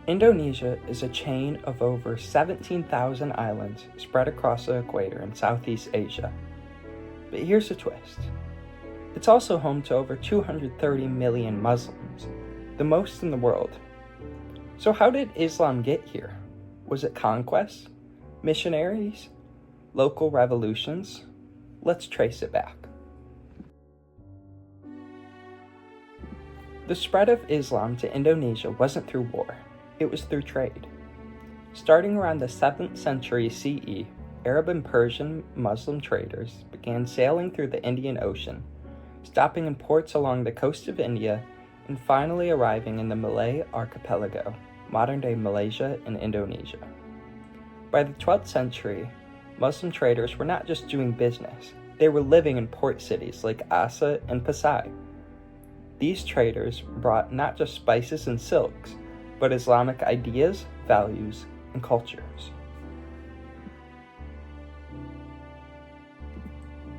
Indonesia is a chain of over 17,000 islands spread across the equator in Southeast Asia. But here's a twist. It's also home to over 230 million Muslims, the most in the world. So how did Islam get here? Was it conquest? Missionaries? Local revolutions? Let's trace it back. The spread of Islam to Indonesia wasn't through war, it was through trade. Starting around the 7th century CE, Arab and Persian Muslim traders began sailing through the Indian Ocean, stopping in ports along the coast of India, and finally arriving in the Malay archipelago, modern-day Malaysia and Indonesia. By the 12th century, Muslim traders were not just doing business, they were living in port cities like Asa and Pasai. These traders brought not just spices and silks, but Islamic ideas, values, and cultures.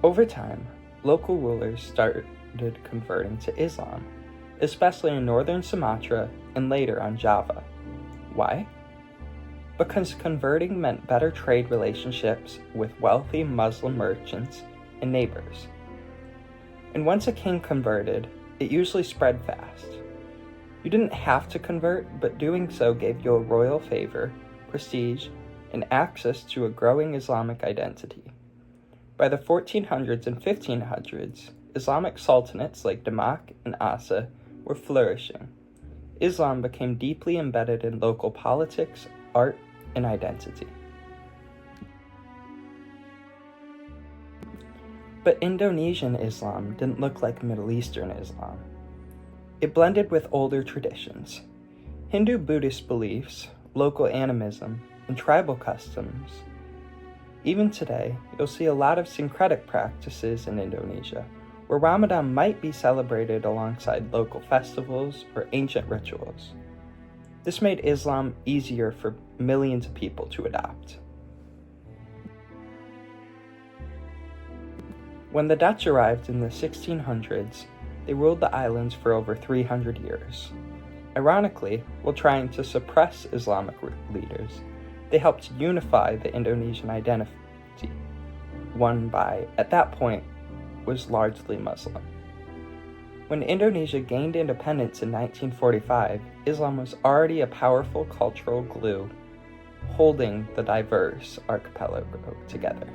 Over time, local rulers started converting to Islam, especially in northern Sumatra and later on Java. Why? Because converting meant better trade relationships with wealthy Muslim merchants and neighbors. And once a king converted, it usually spread fast. You didn't have to convert, but doing so gave you a royal favor, prestige, and access to a growing Islamic identity. By the 1400s and 1500s, Islamic sultanates like Demak and Asa were flourishing. Islam became deeply embedded in local politics, art, and identity. But Indonesian Islam didn't look like Middle Eastern Islam. It blended with older traditions, Hindu-Buddhist beliefs, local animism, and tribal customs. Even today, you'll see a lot of syncretic practices in Indonesia, where Ramadan might be celebrated alongside local festivals or ancient rituals. This made Islam easier for millions of people to adopt. When the Dutch arrived in the 1600s, they ruled the islands for over 300 years. Ironically, while trying to suppress Islamic leaders, they helped unify the Indonesian identity, one by, at that point, was largely Muslim. When Indonesia gained independence in 1945, Islam was already a powerful cultural glue holding the diverse archipelago together.